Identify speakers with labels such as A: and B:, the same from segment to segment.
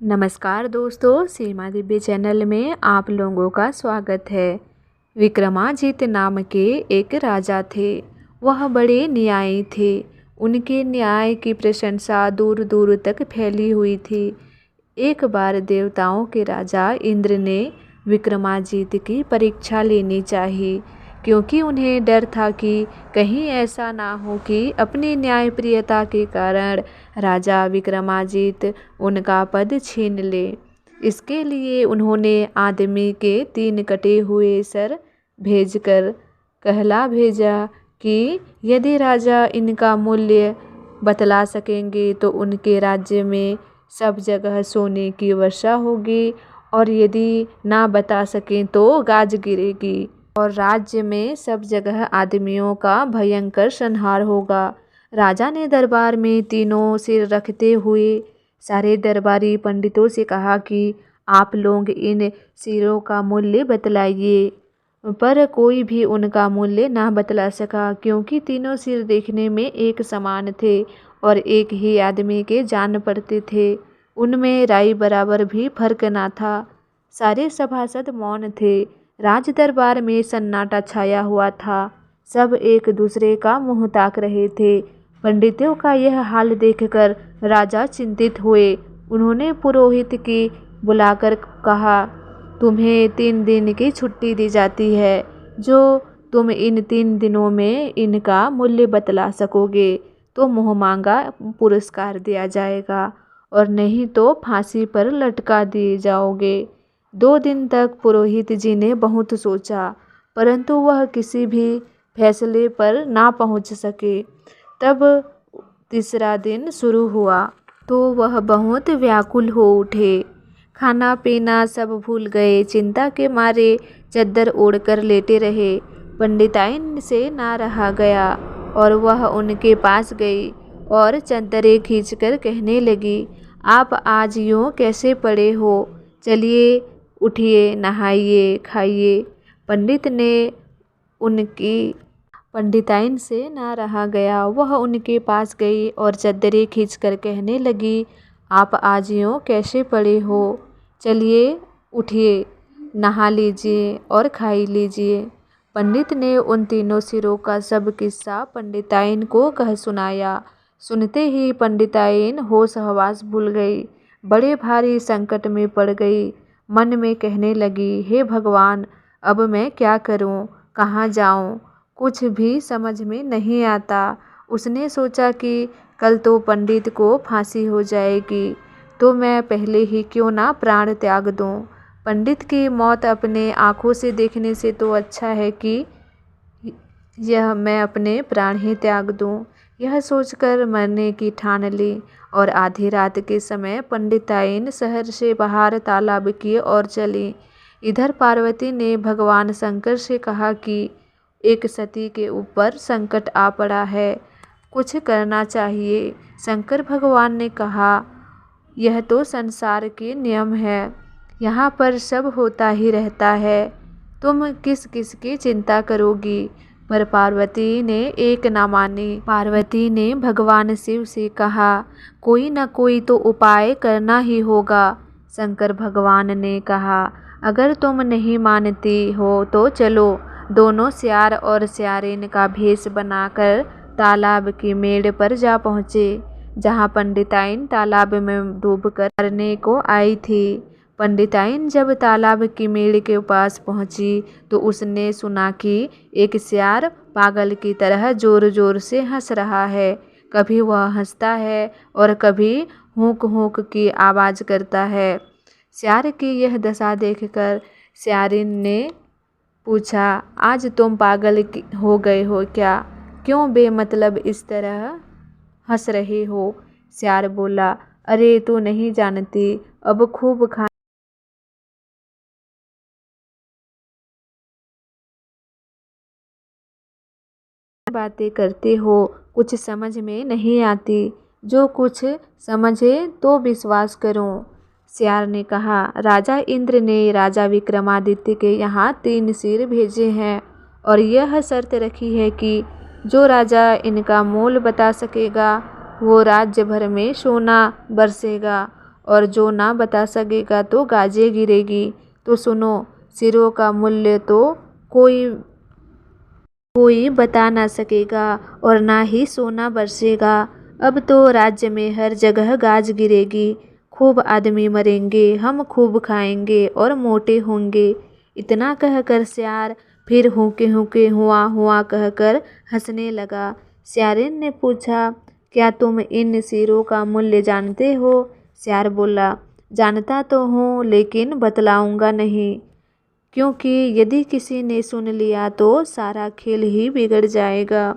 A: नमस्कार दोस्तों, सीमा दिव्य चैनल में आप लोगों का स्वागत है। विक्रमाजीत नाम के एक राजा थे। वह बड़े न्यायी थे। उनके न्याय की प्रशंसा दूर दूर तक फैली हुई थी। एक बार देवताओं के राजा इंद्र ने विक्रमाजीत की परीक्षा लेनी चाहिए, क्योंकि उन्हें डर था कि कहीं ऐसा ना हो कि अपनी न्यायप्रियता के कारण राजा विक्रमाजीत उनका पद छीन ले। इसके लिए उन्होंने आदमी के 3 कटे हुए सर भेजकर कहला भेजा कि यदि राजा इनका मूल्य बतला सकेंगे तो उनके राज्य में सब जगह सोने की वर्षा होगी, और यदि ना बता सकें तो गाज गिरेगी और राज्य में सब जगह आदमियों का भयंकर संहार होगा। राजा ने दरबार में तीनों सिर रखते हुए सारे दरबारी पंडितों से कहा कि आप लोग इन सिरों का मूल्य बतलाइए, पर कोई भी उनका मूल्य ना बतला सका, क्योंकि तीनों सिर देखने में एक समान थे और एक ही आदमी के जान पड़ते थे। उनमें राई बराबर भी फर्क ना था। सारे सभासद मौन थे। राज दरबार में सन्नाटा छाया हुआ था। सब एक दूसरे का मुंह ताक रहे थे। पंडितों का यह हाल देखकर राजा चिंतित हुए। उन्होंने पुरोहित की बुलाकर कहा, तुम्हें 3 दिन की छुट्टी दी जाती है। जो तुम इन 3 दिनों में इनका मूल्य बतला सकोगे तो मुँह मांगा पुरस्कार दिया जाएगा, और नहीं तो फांसी पर लटका दिए जाओगे। 2 दिन तक पुरोहित जी ने बहुत सोचा, परंतु वह किसी भी फैसले पर ना पहुंच सके। तब तीसरा दिन शुरू हुआ तो वह बहुत व्याकुल हो उठे। खाना पीना सब भूल गए। चिंता के मारे चद्दर ओढ़कर लेटे रहे। पंडिताइन से ना रहा गया और वह उनके पास गई और चद्दरें खींचकर कहने लगी, आप आज यूँ कैसे पड़े हो? चलिए उठिए, नहाइए, खाइए। पंडित ने उनकी पंडिताइन से ना रहा गया। वह उनके पास गई और चद्दरें खींचकर कहने लगी, आप आज यूँ कैसे पड़े हो? चलिए उठिए, नहा लीजिए और खाई लीजिए। पंडित ने उन तीनों सिरों का सब किस्सा पंडिताइन को कह सुनाया। सुनते ही पंडिताइन होश हवास भूल गई, बड़े भारी संकट में पड़ गई। मन में कहने लगी, हे भगवान, अब मैं क्या करूं, कहाँ जाऊं? कुछ भी समझ में नहीं आता। उसने सोचा कि कल तो पंडित को फांसी हो जाएगी, तो मैं पहले ही क्यों ना प्राण त्याग दूं। पंडित की मौत अपने आँखों से देखने से तो अच्छा है कि यह मैं अपने प्राण ही त्याग दूं। यह सोचकर मरने की ठान ली और आधी रात के समय पंडिताइन शहर से बाहर तालाब की ओर चली। इधर पार्वती ने भगवान शंकर से कहा कि एक सती के ऊपर संकट आ पड़ा है, कुछ करना चाहिए। शंकर भगवान ने कहा, यह तो संसार के नियम है, यहाँ पर सब होता ही रहता है, तुम किस किस की चिंता करोगी? पर पार्वती ने एक ना मानी। पार्वती ने भगवान शिव से कहा, कोई न कोई तो उपाय करना ही होगा। शंकर भगवान ने कहा, अगर तुम नहीं मानती हो तो चलो। दोनों सियार और सियारिन का भेष बनाकर तालाब की मेड़ पर जा पहुँचे, जहाँ पंडिताइन तालाब में डूबकर मरने को आई थी। पंडिताइन जब तालाब की मेड़ के पास पहुंची तो उसने सुना कि एक सियार पागल की तरह जोर जोर से हंस रहा है। कभी वह हंसता है और कभी हुक हुक की आवाज़ करता है। सियार की यह दशा देखकर सियारिन ने पूछा, आज तुम पागल हो गए हो क्या? क्यों बेमतलब इस तरह हंस रहे हो? सियार बोला, अरे तू नहीं जानती, अब खूब बातें करते हो, कुछ समझ में नहीं आती। जो कुछ समझे तो विश्वास करो। सियार ने कहा, राजा इंद्र ने राजा विक्रमादित्य के यहाँ 3 सिर भेजे हैं और यह शर्त रखी है कि जो राजा इनका मोल बता सकेगा वो राज्य भर में सोना बरसेगा और जो ना बता सकेगा तो गाजें गिरेगी। तो सुनो, सिरों का मूल्य तो कोई कोई बता ना सकेगा और ना ही सोना बरसेगा। अब तो राज्य में हर जगह गाज गिरेगी, खूब आदमी मरेंगे, हम खूब खाएंगे और मोटे होंगे। इतना कहकर सियार फिर हुके हुके हुआ हुआ कहकर हंसने लगा। सियारिन ने पूछा, क्या तुम इन सिरों का मूल्य जानते हो? सियार बोला, जानता तो हूँ लेकिन बतलाऊंगा नहीं, क्योंकि यदि किसी ने सुन लिया तो सारा खेल ही बिगड़ जाएगा।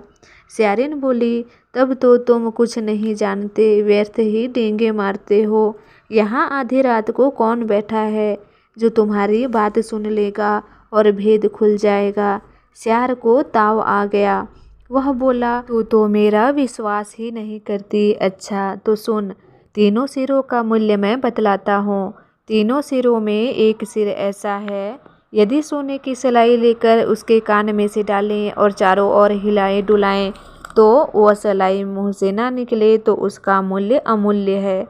A: सियारिन बोली, तब तो तुम कुछ नहीं जानते, व्यर्थ ही डींगे मारते हो। यहाँ आधी रात को कौन बैठा है जो तुम्हारी बात सुन लेगा और भेद खुल जाएगा। सियार को ताव आ गया। वह बोला, तू तो मेरा विश्वास ही नहीं करती। अच्छा तो सुन, तीनों सिरों का मूल्य मैं बतलाता हूँ। तीनों सिरों में एक सिर ऐसा है, यदि सोने की सलाई लेकर उसके कान में से डालें और चारों ओर हिलाएं डुलाएं तो वह सलाई मुंह से ना निकले तो उसका मूल्य अमूल्य है।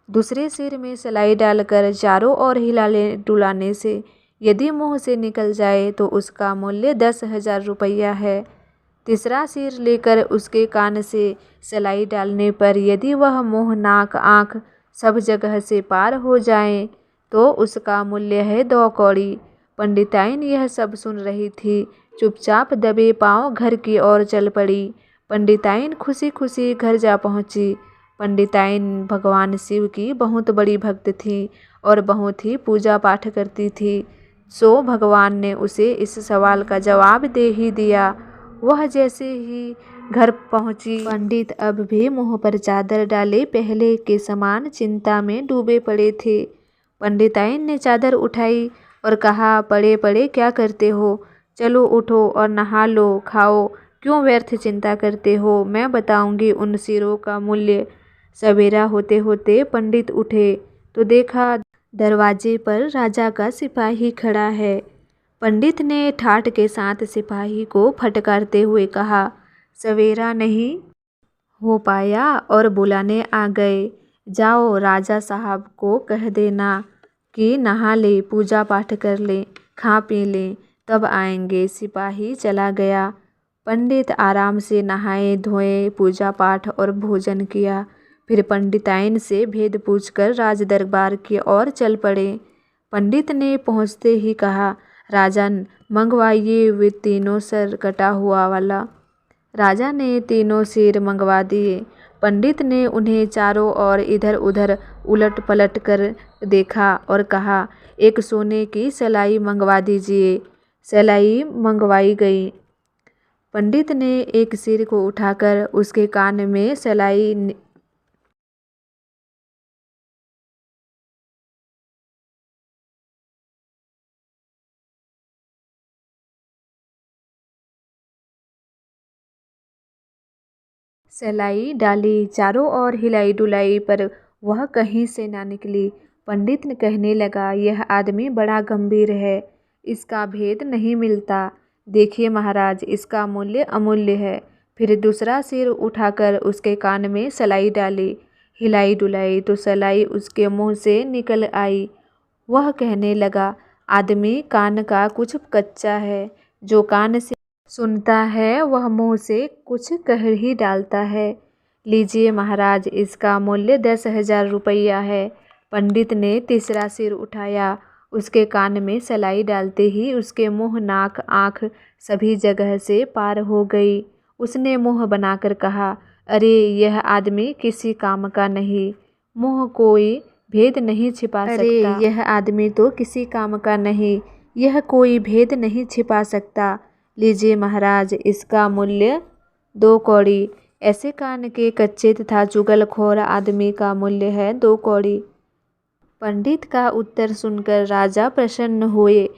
A: दूसरे सिर में सलाई डालकर चारों ओर हिलाने डुलाने से यदि मुंह से निकल जाए तो उसका मूल्य 10,000 रुपया है। तीसरा सिर लेकर उसके कान से सलाई डालने पर यदि वह मुंह नाक आँख सब जगह से पार हो जाए तो उसका मूल्य है 2 कौड़ी। पंडिताइन यह सब सुन रही थी, चुपचाप दबे पांव घर की ओर चल पड़ी। पंडिताइन खुशी खुशी घर जा पहुंची। पंडिताइन भगवान शिव की बहुत बड़ी भक्त थी और बहुत ही पूजा पाठ करती थी। सो भगवान ने उसे इस सवाल का जवाब दे ही दिया। वह जैसे ही घर पहुंची, पंडित अब भी मुंह पर चादर डाले पहले के समान चिंता में डूबे पड़े थे। पंडिताइन ने चादर उठाई और कहा, पड़े पड़े क्या करते हो? चलो उठो और नहा लो, खाओ, क्यों व्यर्थ चिंता करते हो? मैं बताऊंगी उन सिरों का मूल्य। सवेरा होते होते पंडित उठे तो देखा दरवाजे पर राजा का सिपाही खड़ा है। पंडित ने ठाठ के साथ सिपाही को फटकारते हुए कहा, सवेरा नहीं हो पाया और बुलाने आ गए। जाओ राजा साहब को कह देना कि नहा ले, पूजा पाठ कर ले, खा पी ले, तब आएंगे। सिपाही चला गया। पंडित आराम से नहाए धोए, पूजा पाठ और भोजन किया। फिर पंडिताइन से भेद पूछकर राज दरबार की ओर चल पड़े। पंडित ने पहुँचते ही कहा, राजन मंगवाइए वे तीनों सर कटा हुआ वाला। राजा ने तीनों सिर मंगवा दिए। पंडित ने उन्हें चारों ओर इधर उधर उलट पलट कर देखा और कहा, एक सोने की सलाई मंगवा दीजिए। सलाई मंगवाई गई। पंडित ने एक सिर को उठाकर उसके कान में सलाई डाली, चारों ओर हिलाई डुलाई, पर वह कहीं से ना निकली। पंडित ने कहने लगा, यह आदमी बड़ा गंभीर है, इसका भेद नहीं मिलता। देखिए महाराज, इसका मूल्य अमूल्य है। फिर दूसरा सिर उठाकर उसके कान में सलाई डाली, हिलाई डुलाई तो सलाई उसके मुंह से निकल आई। वह कहने लगा, आदमी कान का कुछ कच्चा है, जो कान से सुनता है वह मुंह से कुछ कह ही डालता है। लीजिए महाराज, इसका मूल्य 10,000 रुपया है। पंडित ने तीसरा सिर उठाया, उसके कान में सलाई डालते ही उसके मुंह नाक आँख सभी जगह से पार हो गई। उसने मुंह बनाकर कहा, अरे यह आदमी किसी काम का नहीं, मुंह कोई भेद नहीं छिपा सकता। अरे यह आदमी तो किसी काम का नहीं, यह कोई भेद नहीं छिपा सकता। लीजिए महाराज, इसका मूल्य 2 कौड़ी। ऐसे कान के कच्चे तथा चुगलखोर आदमी का मूल्य है 2 कौड़ी। पंडित का उत्तर सुनकर राजा प्रसन्न हुए।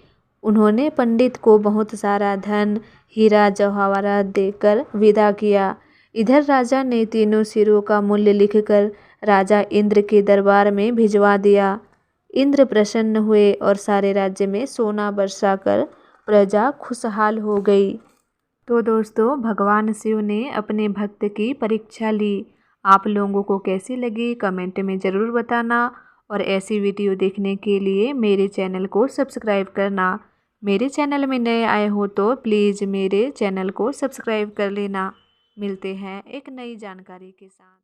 A: उन्होंने पंडित को बहुत सारा धन, हीरा जवाहरात देकर विदा किया। इधर राजा ने तीनों सिरों का मूल्य लिखकर राजा इंद्र के दरबार में भिजवा दिया। इंद्र प्रसन्न हुए और सारे राज्य में सोना बरसाकर प्रजा खुशहाल हो गई। तो दोस्तों, भगवान शिव ने अपने भक्त की परीक्षा ली। आप लोगों को कैसी लगी कमेंट में ज़रूर बताना और ऐसी वीडियो देखने के लिए मेरे चैनल को सब्सक्राइब करना। मेरे चैनल में नए आए हो तो प्लीज़ मेरे चैनल को सब्सक्राइब कर लेना। मिलते हैं एक नई जानकारी के साथ।